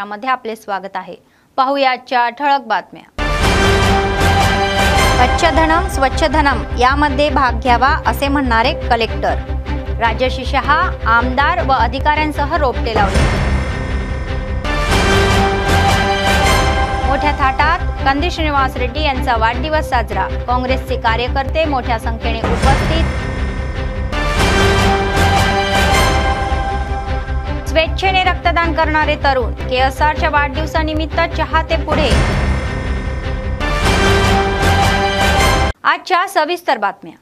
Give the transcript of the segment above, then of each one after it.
महाराष्ट्रामध्ये आपले स्वागत आहे। पाहूयाच्या ठळक बातम्या। स्वच्छधनम स्वच्छधनम यामध्ये भाग घ्यावा असे म्हणणारे कलेक्टर। राजर्षी शहा आमदार व अधिकाऱ्यांसह रोपटे लावले। मोठ्या थाटात कंदी श्रीनिवास रेड्डी यांचा वाढदिवस साजरा। काँग्रेसचे कार्यकर्ते मोठ्या संख्येने उपस्थित। स्वेच्छेने रक्तदान करणारे तरुण। केएसआरच्या वाढदिवसानिमित्त चाहते पुढे। आजच्या सविस्तर बातम्या।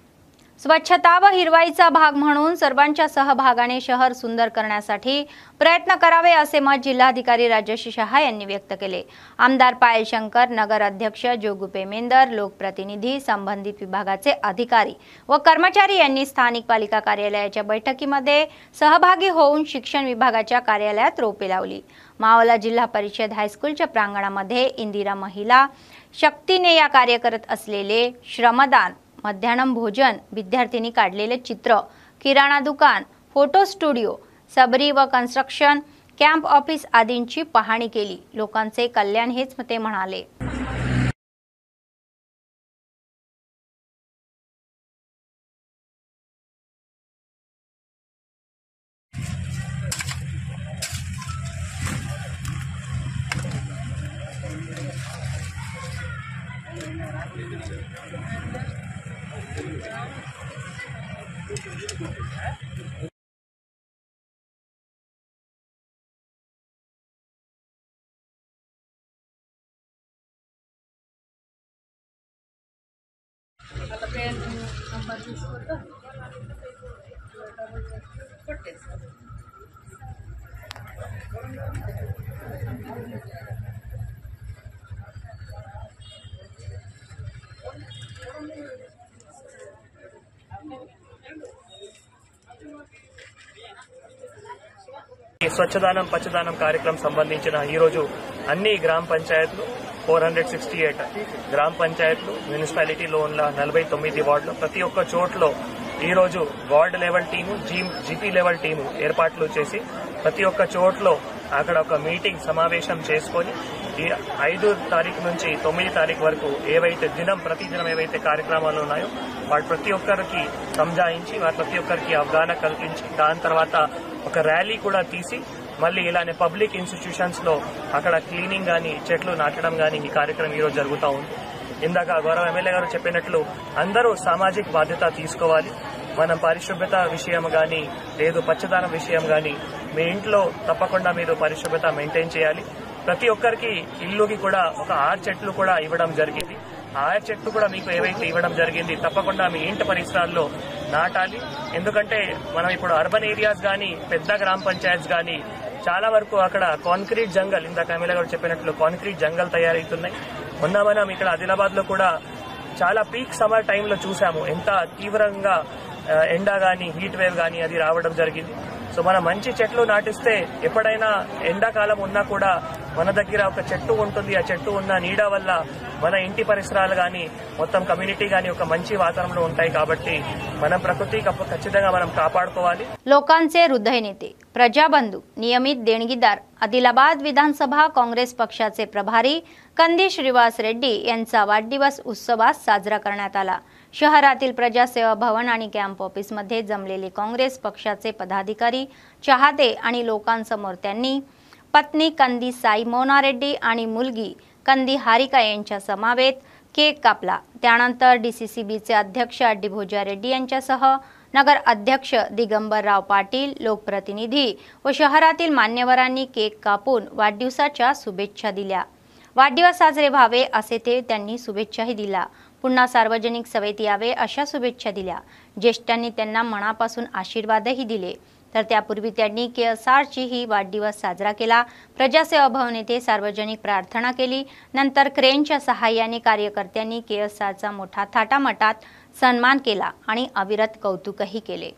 स्वच्छता व हिरवाईचा भाग म्हणून सर्वांच्या सहभागाने शहर सुंदर करण्यासाठी प्रयत्न करावे असे मत जिल्हाधिकारी राजर्षी शहा यांनी व्यक्त केले। आमदार पायल शंकर, नगर अध्यक्ष जोगू पेमेंदर, लोकप्रतिनिधी, संबंधित विभागाचे अधिकारी व कर्मचारी यांनी स्थानिक पालिका कार्यालयाच्या बैठकीमध्ये सहभागी होऊन शिक्षण विभागाच्या कार्यालयात रोपे लावली। मावला जिल्हा परिषद हायस्कूलच्या प्रांगणामध्ये इंदिरा महिला शक्तीने या कार्य करत असलेले श्रमदान, मध्यान्ह भोजन, विद्यार्थ्यांनी काढलेले चित्र, किराणा दुकान, फोटो स्टुडिओ, सबरी व कन्स्ट्रक्शन कॅम्प ऑफिस आदींची पाहणी केली। लोकांचे कल्याण हेच ते म्हणाले। స్వచ్ఛదానం పచ్చదానం కార్యక్రమం సంబంధించిన ఈ రోజు అన్ని గ్రామ పంచాయతీలు 468 గ్రామ పంచాయతీలు మున్సిపాలిటీలో ఉన్న 49 వార్డులు ప్రతి ఒక్క చోట్లో ఈ రోజు ward level team, GP level team ఏర్పాట్లు చేసి ప్రతి ఒక్క చోట్లో అక్కడ ఒక మీటింగ్ సమావేశం చేసుకొని ఈ 5 తారీఖు నుంచి 9 తారీఖు వరకు ఏవైతే ప్రతిదినం ఏవైతే కార్యక్రమాలు ఉన్నాయో వాటి ప్రతి ఒక్కరికి సంజాయించి వాటి ప్రతి ఒక్కరికి అవగాహన కల్పించి దాని తర్వాత ఒక ర్యాలీ కూడా తీసి మళ్ళీ ఇలానే పబ్లిక్ ఇన్స్టిట్యూషన్స్ లో అక్కడ క్లీనింగ్ గానీ, చెట్లు నాటడం గానీ ఈ కార్యక్రమం ఈరోజు జరుగుతూ ఉంది। ఇందాక గౌరవ ఎమ్మెల్యే గారు చెప్పినట్లు అందరూ సామాజిక బాధ్యత తీసుకోవాలి। మనం పరిశుభ్రత విషయం గానీ లేదు పచ్చదనం విషయం గానీ మీ ఇంట్లో తప్పకుండా మీరు పరిశుభ్రత మెయింటైన్ చేయాలి। ప్రతి ఒక్కరికి ఇల్లుకి కూడా ఒక 6 చెట్లు కూడా ఇవ్వడం జరిగింది। 6 చెట్లు కూడా మీకు ఏవైతే ఇవ్వడం జరిగింది తప్పకుండా మీ ఇంటి పరిసరాల్లో నాటాలి। ఎందుకంటే మనం ఇప్పుడు అర్బన్ ఏరియాస్ గానీ పెద్ద గ్రామ పంచాయత్స్ గానీ చాలా వరకు అక్కడ కాంక్రీట్ జంగల్, ఇందాక ఎమ్మెల్యే గారు చెప్పినట్లు కాంక్రీట్ జంగల్ తయారవుతున్నాయి। మొన్న మనం ఇక్కడ ఆదిలాబాద్ లో కూడా చాలా పీక్ సమ్మర్ టైంలో చూసాము ఎంత తీవ్రంగా ఎండ గానీ హీట్ వేవ్ గానీ అది రావడం జరిగింది। సో మనం మంచి చెట్లు నాటిస్తే ఎప్పుడైనా ఎండాకాలం ఉన్నా కూడా మన దగ్గర ఒక చెట్టు ఉంటుంది। ఆ చెట్టు ఉన్న నీడ వల్ల మన ఇంటి పరిసరాలు గానీ మొత్తం కమ్యూనిటీ గానీ ఒక మంచి వాతావరణంలో ఉంటాయి కాబట్టి మనం ప్రకృతి ఖచ్చితంగా మనం కాపాడుకోవాలి। लोकांचे हृदय नेते, प्रजाबंधू, नियमित देणगीदार आदिलाबाद विधानसभा काँग्रेस पक्षाचे प्रभारी कंदी श्रीनिवास रेड्डी यांचा वाढदिवस उत्सवात साजरा करण्यात आला। शहरातील प्रजासेवा भवन आणि कॅम्प ऑफिसमध्ये जमलेले काँग्रेस पक्षाचे पदाधिकारी, चाहते आणि लोकांसमोर त्यांनी पत्नी कंदी साई मोना रेड्डी आणि मुलगी कंदी हारिका यांच्या समवेत केक कापला। त्यानंतर डीसीसीबीचे अध्यक्ष अड्डी भोजा रेड्डी यांच्यासह नगर अध्यक्ष दिगंबरराव पाटील, लोकप्रतिनिधी व शहरातील मान्यवरांनी केक कापून वाढदिवसाच्या शुभेच्छा दिल्या। वाढदिवस साजरे व्हावे असे त्यांनी शुभेच्छाही दिल्या। पुन्हा सार्वजनिक सभेत यावे अशा शुभेच्छा दिल्या। ज्येष्ठांनी त्यांना मनापासून आशीर्वादही दिले। तर त्यापूर्वी त्यांनी केएसआरची ही वाढदिवस साजरा केला। प्रजासेवा भवन येथे सार्वजनिक प्रार्थना केली। नंतर क्रेनच्या सहाय्याने कार्यकर्त्यांनी केएसआरचा मोठा थाटामाटात सन्मान केला आणि अविरत कौतुकही केले।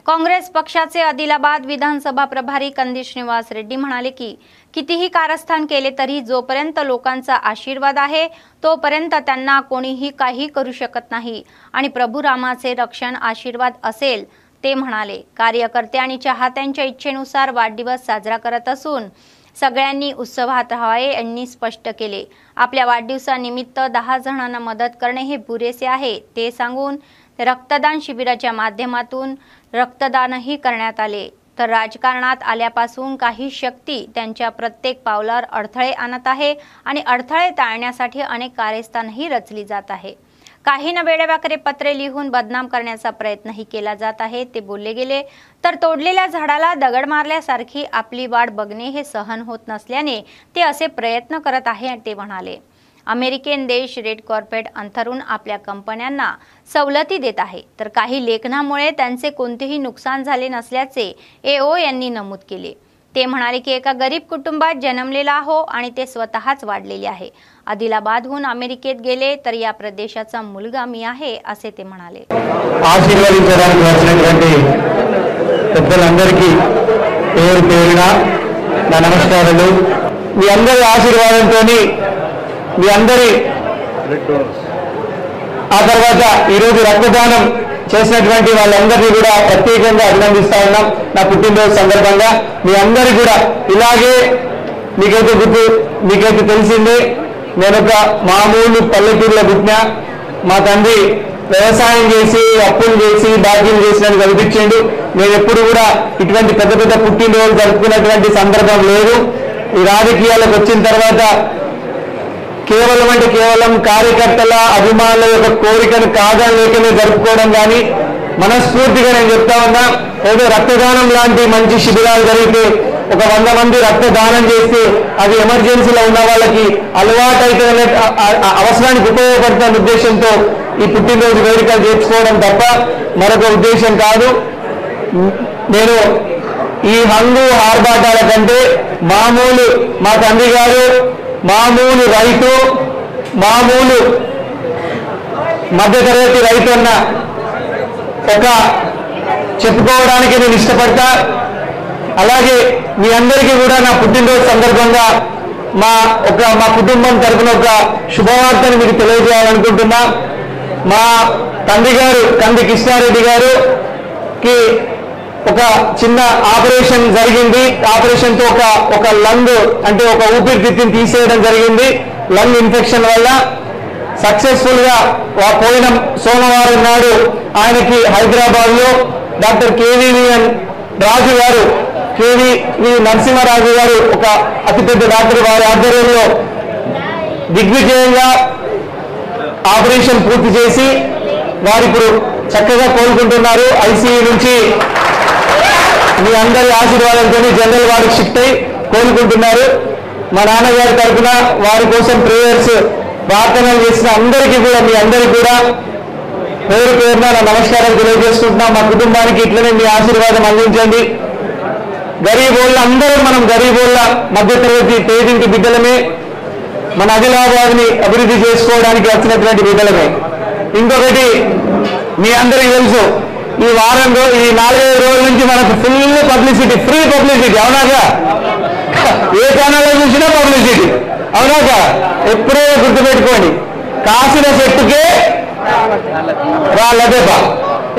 काँग्रेस पक्षाचे आदिलाबाद विधानसभा प्रभारी कंदी श्रीनिवास रेड्डी म्हणाले की कितीही कारस्थान केले तरी जोपर्यंत लोकांचा आशीर्वाद आहे तोपर्यंत त्यांना कोणीही काही करू शकत नाही आणि प्रभू रामाचे रक्षण आशीर्वाद असेल ते म्हणाले। कार्यकर्ते आणि चाहत्यांच्या इच्छेनुसार वाढदिवस साजरा करत असून सगळ्यांनी उत्सवात राहावे यांनी स्पष्ट केले। आपल्या वाढदिवसानिमित्त 10 जणांना मदत करणे हे पुरेसे आहे ते सांगून रक्तदान शिबिराच्या माध्यमातून रक्तदानही करण्यात आले। तर राजकारणात आल्यापासून काही शक्ती त्यांच्या प्रत्येक पावलावर अडथळे आणत आहे आणि अडथळे टाळण्यासाठी अनेक कार्यस्थानही रचली जात आहे। काही न वेडेवाकडे पत्रे लिहून बदनाम करण्याचा प्रयत्नही केला जात आहे ते बोलले गेले। तर तोडलेल्या झाडाला दगड मारल्यासारखी आपली वाट बघणे हे सहन होत नसल्याने ते असे प्रयत्न करत आहे ते म्हणाले। अमेरिकन देश रेड कॉर्पेट अंथरून आपल्या कंपन्यांना सवलती देत आहे तर काही लेखनामुळे त्यांचे कोणतेही नुकसान झाले नसल्याचे एओ यांनी नमूद केले। ते म्हणाले की एका गरीब कुटुंबात जन्मलेला हो आणि ते स्वतःच वाढलेले आहे। आदिलाबादहून अमेरिकेत गेले तर या प्रदेशाचा मुलगा मी आहे असे ते म्हणाले। ఆశీర్వదించడానికి వచ్చినటువంటి పెద్దలందరికీ పేరు పేరున నా నమస్కారాలు। మీ అందరి ఆశీర్వాదంతోని మీ అందరి ఆ తర్వాత ఈరోజు రక్తదానం చేసినటువంటి వాళ్ళందరినీ కూడా ప్రత్యేకంగా అభినందిస్తా ఉన్నాం। నా పుట్టినరోజు సందర్భంగా మీ అందరికీ కూడా ఇలాగే మీకైతే తెలిసిందే నేను ఒక మామూలు పల్లెటూరులో పుట్టినా। మా తండ్రి వ్యవసాయం చేసి అప్పులు చేసి బాధ్యతలు చేసినట్టు కనిపించిండు। నేను ఎప్పుడు కూడా ఇటువంటి పెద్ద పెద్ద పుట్టినరోజులు జరుపుకున్నటువంటి సందర్భం లేదు। ఈ రాజకీయాలకు వచ్చిన తర్వాత కేవలం కార్యకర్తల అభిమానుల యొక్క కోరికను కాదలేకనే జరుపుకోవడం కానీ మనస్ఫూర్తిగా నేను చెప్తా ఉన్నా ఏదో రక్తదానం లాంటి మంచి శిబిరాలు జరిగితే ఒక 100 మంది రక్తదానం చేస్తే అది ఎమర్జెన్సీలో ఉన్న వాళ్ళకి అలవాటైతే అవసరానికి ఉపయోగపడుతున్న ఉద్దేశంతో ఈ పుట్టినరోజు వేడుకలు చేసుకోవడం తప్ప మరొక ఉద్దేశం కాదు। నేను ఈ హంగు ఆర్భాటాల కంటే మామూలు మా తండ్రి గారు మామూలు రైతు మామూలు మధ్యతరగతి రైతు అన్న ఒక చెప్పుకోవడానికి నేను ఇష్టపడతా। అలాగే మీ అందరికీ కూడా నా పుట్టినరోజు సందర్భంగా మా కుటుంబం తరపున ఒక శుభవార్తను మీకు తెలియజేయాలనుకుంటున్నా। మా తండ్రి గారు కంది కృష్ణారెడ్డి గారికి ఒక చిన్న ఆపరేషన్ జరిగింది. ఆపరేషన్ తో ఒక లంగ్ అంటే ఒక ఊపిరితిత్తుని తీసేయడం జరిగింది. లంగ్ ఇన్ఫెక్షన్ వల్ల సక్సెస్ఫుల్ గా పోయిన సోమవారం నాడు ఆయనకి హైదరాబాద్ లో డాక్టర్ కేవీవీఎన్ రాజు గారు, కేవీ నరసింహరాజు గారు ఒక అతిపెద్ద డాక్టర్ వారి ఆధ్వర్యంలో దిగ్విజయంగా ఆపరేషన్ పూర్తి చేసి వారు ఇప్పుడు చక్కగా కోలుకుంటున్నారు. ఐసీయూ నుంచి మీ అందరి ఆశీర్వాదంతో జనరల్ వార్డుకి షిఫ్ట్ అయి కోలుకుంటున్నారు. మా నాన్నగారి తరఫున వారి కోసం ప్రేయర్స్ ప్రార్థనలు చేసిన అందరికీ కూడా, మీ అందరికీ కూడా పేరు పేరున నా నమస్కారం తెలియజేసుకుంటున్నాం. మా కుటుంబానికి ఇట్లనే మీ ఆశీర్వాదం అందించండి. గరీబోళ్ళ అందరం మనం గరీబోళ్ళ మధ్యతరగతి పేదింటి బిడ్డలమే, మన ఆదిలాబాద్ని అభివృద్ధి చేసుకోవడానికి వచ్చినటువంటి బిడ్డలమే. ఇంకొకటి మీ అందరికీ తెలుసు, ఈ వారంలో ఈ 4-5 రోజుల నుంచి మనకు ఫుల్ పబ్లిసిటీ, ఫ్రీ పబ్లిసిటీ. అవునాగా? ఏ ఛానల్లో చూసినా పబ్లిసిటీ. అవునాగా? ఎప్పుడో గుర్తుపెట్టుకోండి, కాసిన చెట్టుకే రాళ్ళదే బా.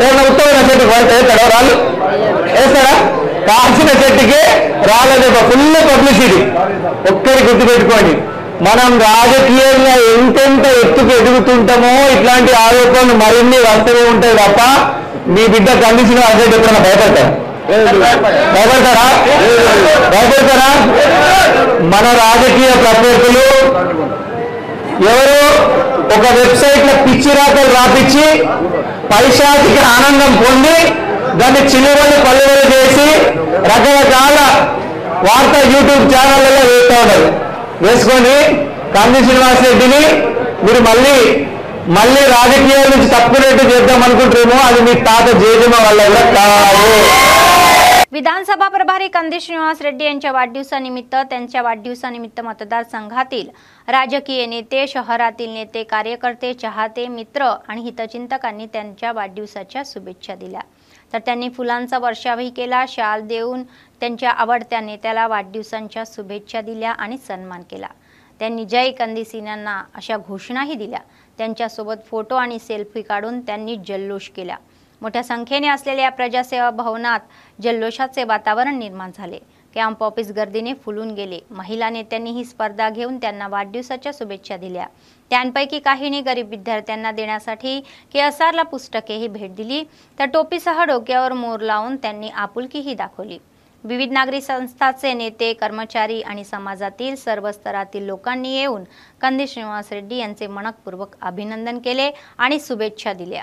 ఏదైనా ఉత్తమైన చెట్టు వేస్తాడా? రాళ్ళు వేస్తాడా? కాసిన చెట్టుకే రాళ్ళదే బా. Full publicity. ఒక్కరి గుర్తుపెట్టుకోండి, మనం రాజకీయంగా ఎంతెంత ఎత్తుకు ఎదుగుతుంటామో ఇట్లాంటి ఆరోపణలు మరిన్ని వస్తూనే ఉంటాయి తప్ప మీ బిడ్డ కండిషన్ అసలు ఎప్పుడైనా భయపడతారా? మన రాజకీయ ప్రత్యర్థులు ఎవరు ఒక వెబ్సైట్ లో పిచ్చి రాతలు రాపించి పైశాచిక ఆనందం పొంది దాన్ని చిల్లువలు పల్లెలు చేసి రకరకాల వార్తా యూట్యూబ్ ఛానళ్లలో వేస్తూ ఉన్నారు. వేసుకొని కంది శ్రీనివాస్ రెడ్డిని మీరు మళ్ళీ రాజకీయాల నుంచి తప్పుకునేట్టు చేద్దాం అనుకుంటారేమో, అది మీ తాత జేజమ్మ వల్ల కూడా కాదు. विधानसभा प्रभारी कंदी श्रीनिवास रेड्डी यांच्या वाढदिवसानिमित्त त्यांच्या वाढदिवसानिमित्त मतदारसंघातील राजकीय नेते, शहरातील नेते, कार्यकर्ते, चाहते, मित्र आणि हितचिंतकांनी त्यांच्या वाढदिवसाच्या शुभेच्छा दिल्या. तर त्यांनी फुलांचा वर्षावही केला. शाल देऊन त्यांच्या आवडत्या नेत्याला वाढदिवसांच्या शुभेच्छा दिल्या आणि सन्मान केला. त्यांनी जय कंदी सिन्हांना अशा घोषणाही दिल्या. त्यांच्यासोबत फोटो आणि सेल्फी काढून त्यांनी जल्लोष केला. मोठ्या संख्येने असलेल्या प्रजासेवा भवनात जल्लोषाचे वातावरण निर्माण झाले. कॅम्प ऑफिस गर्दीने फुलून गेले. महिला नेत्यांनी ही स्पर्धा घेऊन त्यांना वाढदिवसाच्या शुभेच्छा दिल्या. त्यांपैकी काहींनी गरीब विद्यार्थ्यांना देण्यासाठी KSRला पुस्तकेही भेट दिली. तर टोपीसह डोक्यावर मोर लावून त्यांनी आपुलकीही दाखवली. विविध नागरी संस्थांचे नेते, कर्मचारी आणि समाजातील सर्व स्तरातील लोकांनी येऊन कंदी श्रीनिवास रेड्डी यांचे मनपूर्वक अभिनंदन केले आणि शुभेच्छा दिल्या.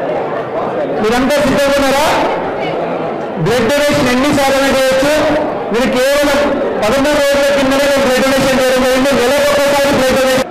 మీరంతా సిద్ధమన్నారా? బ్లడ్ డొనేషన్ ఎన్నిసార్లు చేయొచ్చు. మీరు కేవలం 13 రోజుల కిందనే బ్లడ్ డొనేషన్ చేయడం జరిగింది. నెలకు ఒకసారి బ్లడ్ డొనేషన్.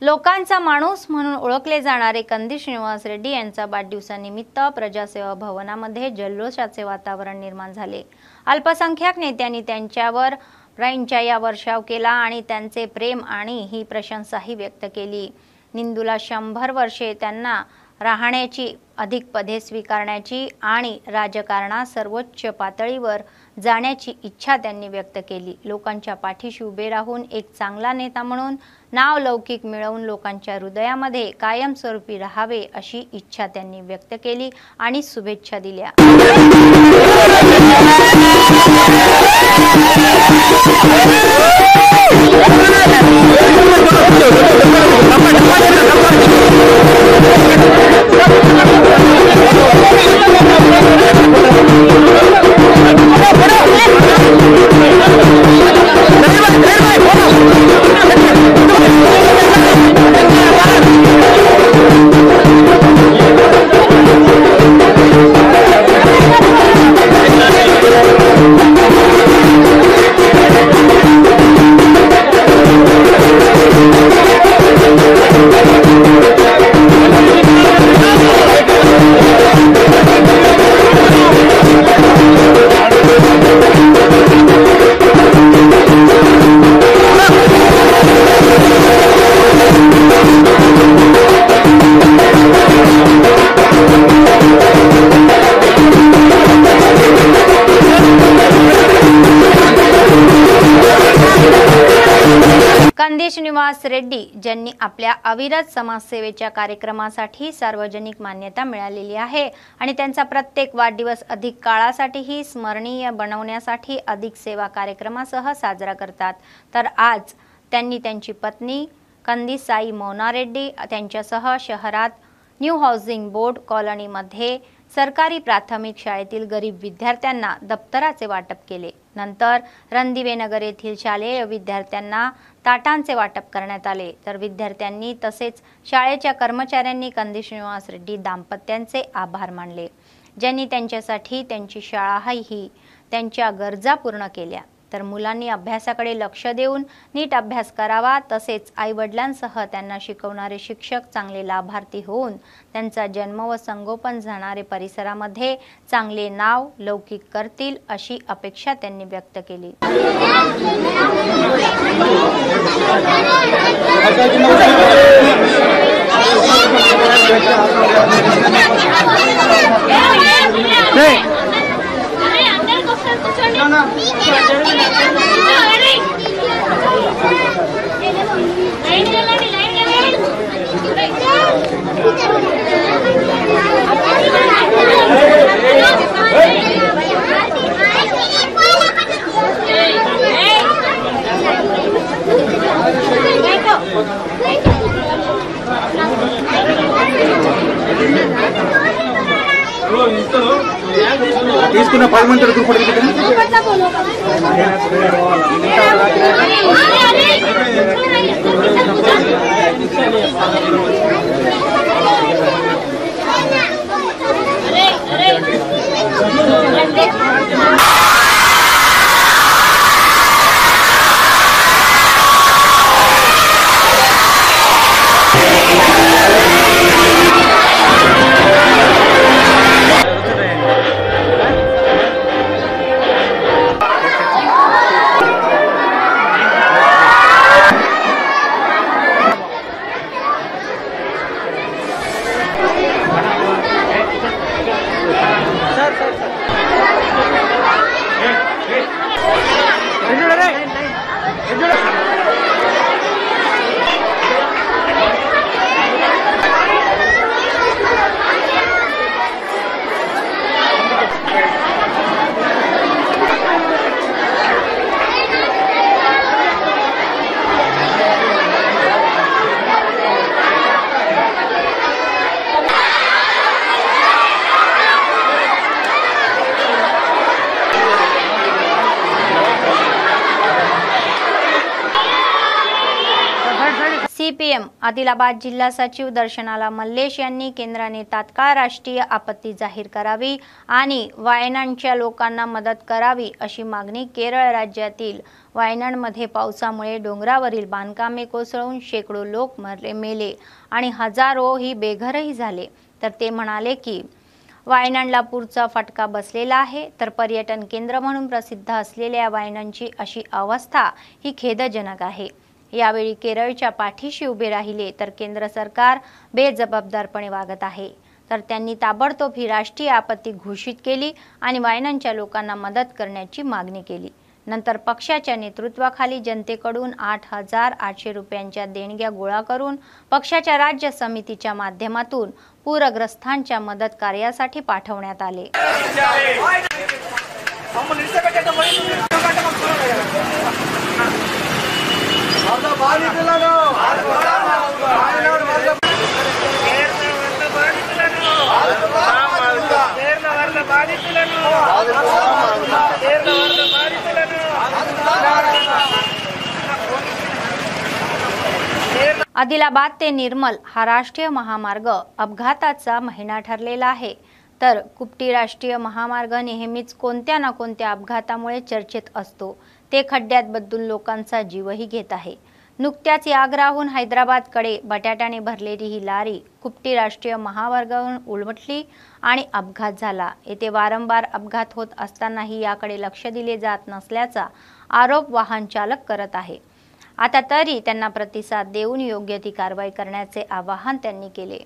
लोकांचा माणूस म्हणून ओळखले जाणारे कंदी श्रीनिवास रेड्डी यांच्या वाढदिवसानिमित्त प्रजासेवा भवनामध्ये जल्लोषाचे वातावरण निर्माण झाले. अल्पसंख्याक नेत्यांनी त्यांच्यावर प्रांजळ्या वर्षाव केला आणि त्यांचे प्रेम आणि ही प्रशंसाही व्यक्त केली. निंदूला 100 वर्षे त्यांना राहण्याची, अधिक पदे स्वीकारण्याची आणि राजकारणात सर्वोच्च पातळीवर जाण्याची इच्छा त्यांनी व्यक्त केली. लोकांच्या पाठीशी उभे राहून एक चांगला नेता म्हणून नाव लौकिक मिळवून लोकांच्या हृदयामध्ये कायमस्वरूपी राहावे अशी इच्छा त्यांनी व्यक्त केली आणि शुभेच्छा दिल्या. कंदी श्रीनिवास रेड्डी ज्यांनी आपल्या अविरत समाजसेवेच्या कार्यक्रमासाठी सार्वजनिक मान्यता मिळालेली आहे आणि त्यांचा प्रत्येक वाढदिवस अधिक काळासाठी स्मरणीय बनवण्यासाठी अधिक सेवा कार्यक्रमासह साजरा करतात. तर आज त्यांनी त्यांची पत्नी कंदी साई मोना रेड्डी त्यांच्यासह शहरात न्यू हाऊसिंग बोर्ड कॉलनीमध्ये सरकारी प्राथमिक शाळेतील गरीब विद्यार्थ्यांना दप्तराचे वाटप केले. नंतर रणदिवेनगर येथील शालेय विद्यार्थ्यांना ताटांचे वाटप करण्यात आले. तर विद्यार्थ्यांनी तसेच शाळेच्या कर्मचाऱ्यांनी कंदी श्रीनिवास रेड्डी दाम्पत्यांचे आभार मानले, ज्यांनी त्यांच्यासाठी त्यांची शाळाही त्यांच्या गरजा पूर्ण केल्या. तर मुलांनी अभ्यासाकडे लक्ष देऊन नीट अभ्यास करावा, तसेच आई-वडिलांसह त्यांना शिकवणारे शिक्षक चांगले लाभार्थी होऊन त्यांचा जन्म व संगोपन जाणारे परिसरामध्ये चांगले नाव लौकिक करतील अशी अपेक्षा त्यांनी व्यक्त केली. తీసుకున్న 10 మంది पीएम आदिलाबाद जिल्हा सचिव दर्शनाला मल्लेश यांनी केंद्राने तात्काळ राष्ट्रीय आपत्ती जाहीर करावी आणि वायनाडच्या लोकांना मदत करावी अशी मागणी केरळ राज्यातील वायनाडमध्ये पावसामुळे डोंगरावरील बांधकामे कोसळून शेकडो लोक मेले आणि हजारो ही बेघरही झाले। तर ते म्हणाले की वायनाडला पूरचा फटका बसलेला आहे, तर पर्यटन केंद्र म्हणून प्रसिद्ध असलेल्या वायनाडची अशी अवस्था ही खेदजनक आहे। यावेळी केरळच्या पाठीशी उभे राहिले तर केंद्र सरकार बेजबाबदारपणे वागत आहे। तर त्यांनी ताबडतोब ही राष्ट्रीय आपत्ती घोषित केली आणि वायनाडच्या लोकांना मदत करण्याची मागणी केली। नंतर पक्षाच्या नेतृत्वाखाली जनतेकडून 8,800 रुपयांच्या देणग्या गोळा करून पक्षाच्या राज्य समितीच्या माध्यमातून पूरग्रस्तांच्या मदत कार्यासाठी पाठवण्यात आले। आदिलाबाद ते निर्मल हा राष्ट्रीय महामार्ग अपघाताचा महिना ठरलेला आहे। तर कुपटी राष्ट्रीय महामार्ग नेहमीच कोणत्या ना कोणत्या अपघातामुळे चर्चेत असतो। ते खड्ड्यात बदलून लोकांचा जीवही घेत आहे। नुकत्याच आग्राहून हैदराबादकडे बटाट्याने भरलेली ही लारी कुपटी राष्ट्रीय महामार्गावरून उलटली आणि अपघात झाला। येथे वारंवार अपघात होत असतानाही याकडे लक्ष दिले जात नसल्याचा आरोप वाहन चालक करत आहे। आता तरी त्यांना प्रतिसाद देऊन योग्य ती कारवाई करण्याचे आवाहन त्यांनी केले।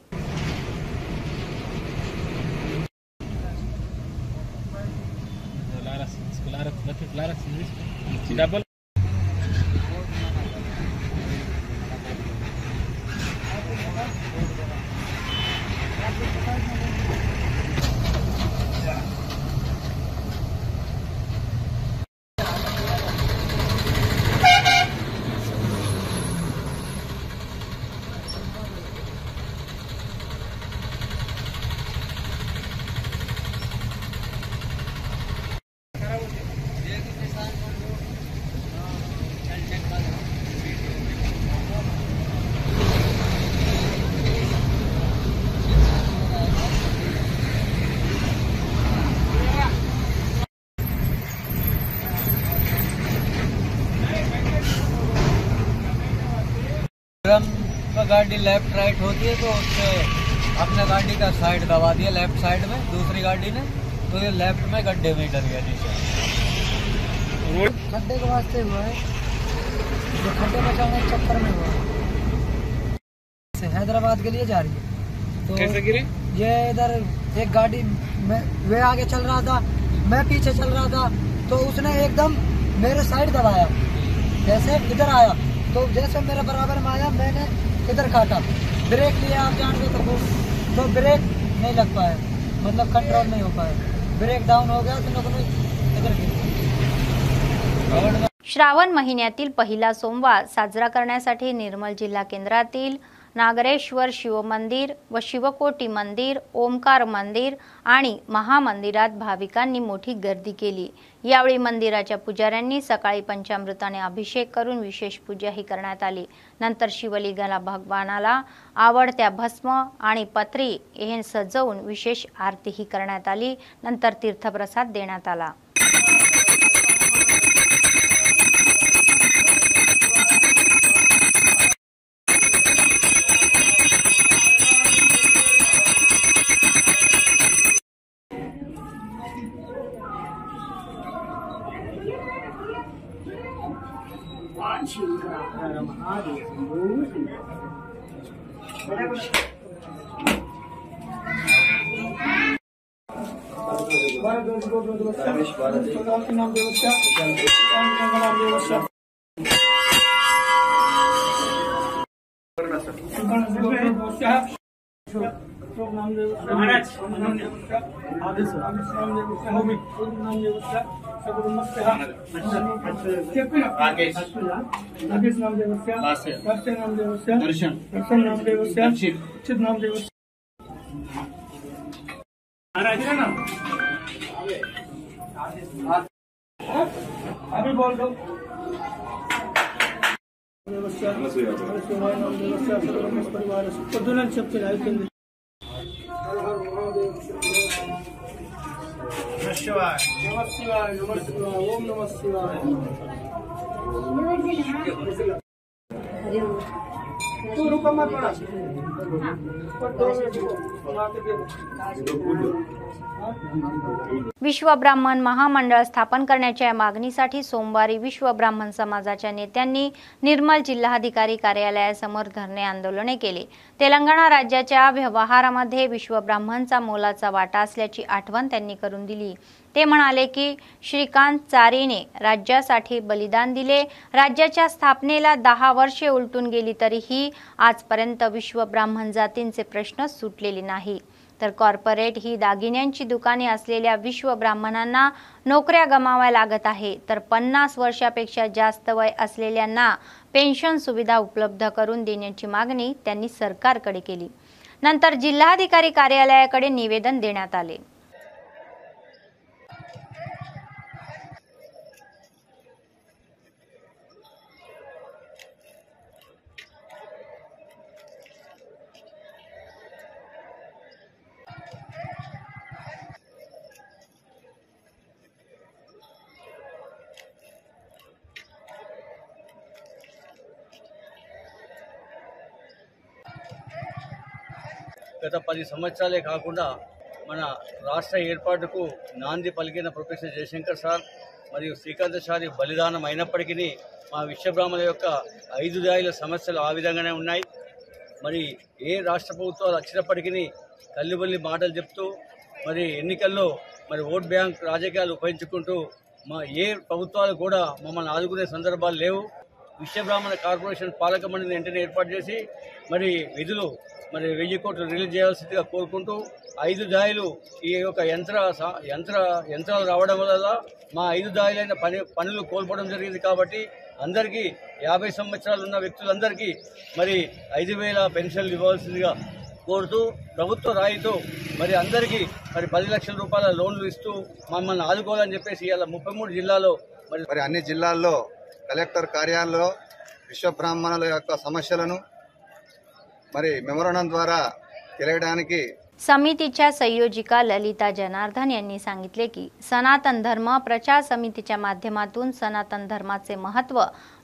गाड़ी लेफ्ट राइट होती है तो उससे अपने गाड़ी का साइड दबा दिया लेफ्ट साइड में, दूसरी गाड़ी ने तो ये लेफ्ट में गड्ढे में डर गया नीचे। खड्डे के वास्ते हुआ है, जो खड्डे बचाने के चक्कर में हुआ है। हैदराबाद के लिए जा रही है तो कैसे गिरी? ये इधर एक गाड़ी में वे आगे चल रहा था, मैं पीछे चल रहा था, तो उसने एकदम मेरे साइड दबाया, जैसे इधर आया तो जैसे मेरे बराबर में आया मैंने इधर काटा, ब्रेक लिया, आप जानते तो ब्रेक नहीं लग पाया, मतलब कंट्रोल नहीं हो पाया, ब्रेक डाउन हो गया तो इधर गिर। श्रावण महिन्यातील पहिला सोमवार साजरा करण्यासाठी निर्मल जिल्हा केंद्रातील नागरेश्वर शिव मंदिर व शिवकोटी मंदिर, ओमकार मंदिर आणि महामंदिरात भाविकांनी मोठी गर्दी केली। यावेळी मंदिराच्या पुजाऱ्यांनी सकाळी पंचामृताने अभिषेक करून विशेष पूजाही करण्यात आली। नंतर शिवलिंगाला भगवानाला आवडत्या भस्म आणि पत्री हे सजवून विशेष आरतीही करण्यात आली। नंतर तीर्थप्रसाद देण्यात आला। अभी बोल दो। विश्व ब्राह्मण महामंडळ स्थापन करण्याच्या मागणीसाठी सोमवारी विश्व ब्राह्मण समाजाच्या नेत्यांनी निर्मल जिल्हाधिकारी कार्यालयासमोर धरणे आंदोलने केले। तेलंगणा राज्याच्या व्यवहारामध्ये विश्व ब्राह्मणचा मोलाचा वाटा असल्याची आठवण त्यांनी करून दिली। ते म्हणाले की श्रीकांत चारीने राज्यासाठी बलिदान दिले। राज्याच्या स्थापनेला 10 वर्षे उलटून गेली तरीही आजपर्यंत विश्व ब्राह्मण जातींचे प्रश्न सुटलेले नाही। तर कॉर्पोरेट ही दागिन्यांची दुकाने असलेल्या विश्व ब्राह्मणांना नोकऱ्या गमाव्या लागत आहे। तर 50 वर्षापेक्षा जास्त वय असलेल्यांना पेन्शन सुविधा उपलब्ध करून देण्याची मागणी त्यांनी सरकारकडे केली। नंतर जिल्हाधिकारी कार्यालयाकडे निवेदन देण्यात आले। గత 10 సంవత్సరాలే కాకుండా మన రాష్ట్ర ఏర్పాటుకు నాంది పలికిన ప్రొఫెసర్ జయశంకర్ సార్ మరియు శ్రీకాంతచారి బలిదానం అయినప్పటికీ మా విశ్వబ్రాహ్మణుల యొక్క 5 దాయిల సమస్యలు ఆ విధంగానే ఉన్నాయి। మరి ఏ రాష్ట్ర ప్రభుత్వాలు వచ్చినప్పటికీ కల్లిబల్లి మాటలు చెప్తూ మరి ఎన్నికల్లో మరి ఓట్ బ్యాంక్ రాజకీయాలు ఉపయోగించుకుంటూ మా ఏ ప్రభుత్వాలు కూడా మమ్మల్ని ఆదుకునే సందర్భాలు లేవు। విశ్వబ్రాహ్మణ కార్పొరేషన్ పాలక మండలిని వెంటనే ఏర్పాటు చేసి మరి విధులు మరి 1000 కోట్లు రిలీజ్ చేయాల్సిందిగా కోరుకుంటూ 5 దాయిలు ఈ యొక్క యంత్రాలు రావడం వల్ల మా 5 దాయిలైన పనులు కోల్పోవడం జరిగింది। కాబట్టి అందరికీ 50 సంవత్సరాలు ఉన్న వ్యక్తులందరికీ మరి 5000 పెన్షన్లు ఇవ్వాల్సిందిగా కోరుతూ ప్రభుత్వ రాయితో మరి అందరికీ మరి 10 లక్షల రూపాయల లోన్లు ఇస్తూ మమ్మల్ని ఆదుకోవాలని చెప్పేసి ఇలా 33 జిల్లాల్లో మరి అన్ని జిల్లాల్లో కలెక్టర్ కార్యాలయంలో విశ్వ బ్రాహ్మణుల యొక్క సమస్యలను మరి మెమोरंडम द्वारा केलेడానికి समितीच्या संयोजिका ललिता जनार्दन यांनी सांगितले की सनातन धर्म प्रचार समितीच्या माध्यमातून सनातन धर्माचे महत्त्व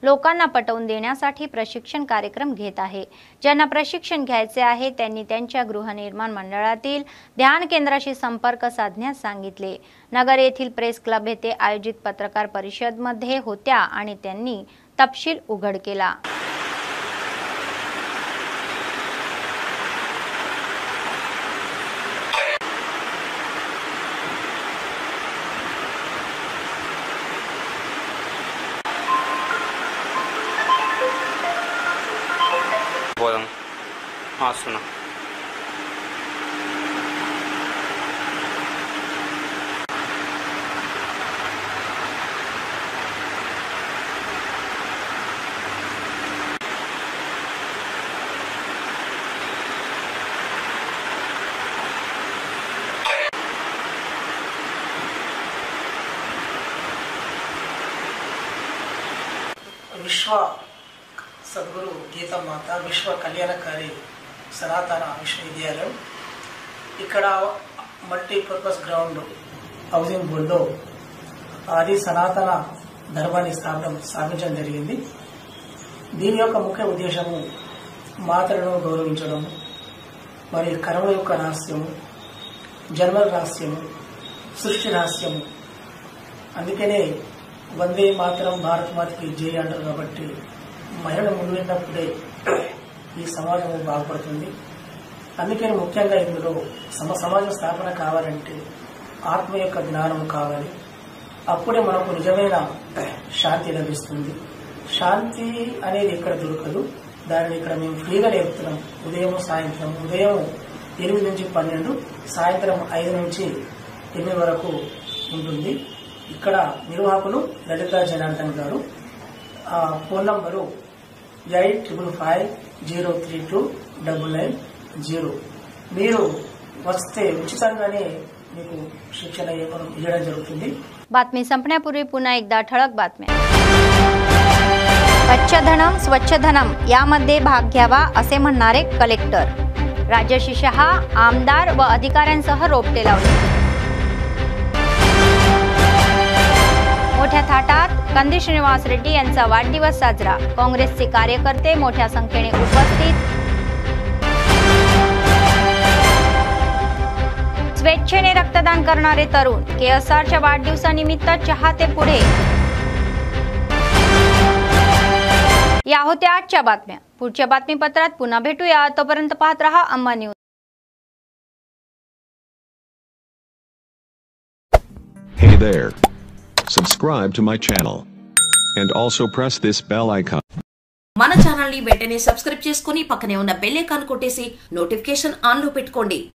लोकांना पटवून देण्यासाठी प्रशिक्षण कार्यक्रम घेत आहे। ज्यांना प्रशिक्षण घ्यायचे आहे त्यांनी त्यांच्या गृहनिर्माण मंडळातील ध्यान केंद्राशी संपर्क साधण्यास सांगितले। नगर येथील प्रेस क्लब येथे आयोजित पत्रकार परिषदेमध्ये होत्या आणि त्यांनी तपशील उघड केला। हाँ सुना विश्व सद्गुरु गीता माता विश्व कल्याणकारी सनातन विश्वविद्यालయం ఇక్కడ మల్టీపర్పస్ గ్రౌండ్ హౌసింగ్ బోర్డులో ఆది సనాతన ధర్మాన్ని స్థాపించడం జరిగింది। దీని యొక్క ముఖ్య ఉద్దేశము మాతలను గౌరవించడం, మరి కర్మల యొక్క రహస్యము, జన్మల రహస్యము, సృష్టి రహస్యము। అందుకనే వందే మాతరం భారత మాతకి జై అంటారు। కాబట్టి మహిళలు ముందు వెళ్ళినప్పుడే ఈ సమాజం బాగుపడుతుంది। అందుకని ముఖ్యంగా ఇందులో సమాజ స్థాపన కావాలంటే ఆత్మ యొక్క జ్ఞానం కావాలి। అప్పుడే మనకు నిజమైన శాంతి లభిస్తుంది। శాంతి అనేది ఇక్కడ దొరకదు, దానిని ఇక్కడ మేము ఫ్రీగా నేర్పుతున్నాం। ఉదయం సాయంత్రం, ఉదయం 8 నుంచి 12, సాయంత్రం 5 నుంచి 8 వరకు ఉంటుంది। ఇక్కడ నిర్వాహకులు లలితా జనార్దన్ గారు। Phone number 8555032990। మీరు వస్తే ఉచితంగానే మీకు शिक्षण इవ్వడం जరుగుతుంది। बातमी संपण्यापूर्वी पुन्हा एकदा ठळक बातम्या। कच्चधनम स्वच्छधनम यामध्ये भाग घ्यावा असे म्हणणारे कलेक्टर. राजर्षी शहा आमदार व अधिकाऱ्यांसह रोपटे लावले. मोठ्या थाटात कंदी श्रीनिवास रेड्डी यांचा वाढदिवस साजरा. काँग्रेसचे कार्यकर्ते मोठ्या संख्येने उपस्थित. स्वेच्छेने रक्तदान करणारे तरुण. KSRच्या वाढदिवसानिमित्त चहाते पुढे. या होत्या आजच्या बातम्या. पुढच्या बातमीपत्रात पुन्हा भेटूया. तोपर्यंत पाहत रहा अम्मा news. Hey there. Subscribe to my channel. And also press this bell icon. మన ఛానల్ ని వెంటనే సబ్స్క్రైబ్ చేసుకొని పక్కనే ఉన్న బెల్ ఐకాన్ కొట్టేసి నోటిఫికేషన్ ఆన్ లో పెట్టుకోండి.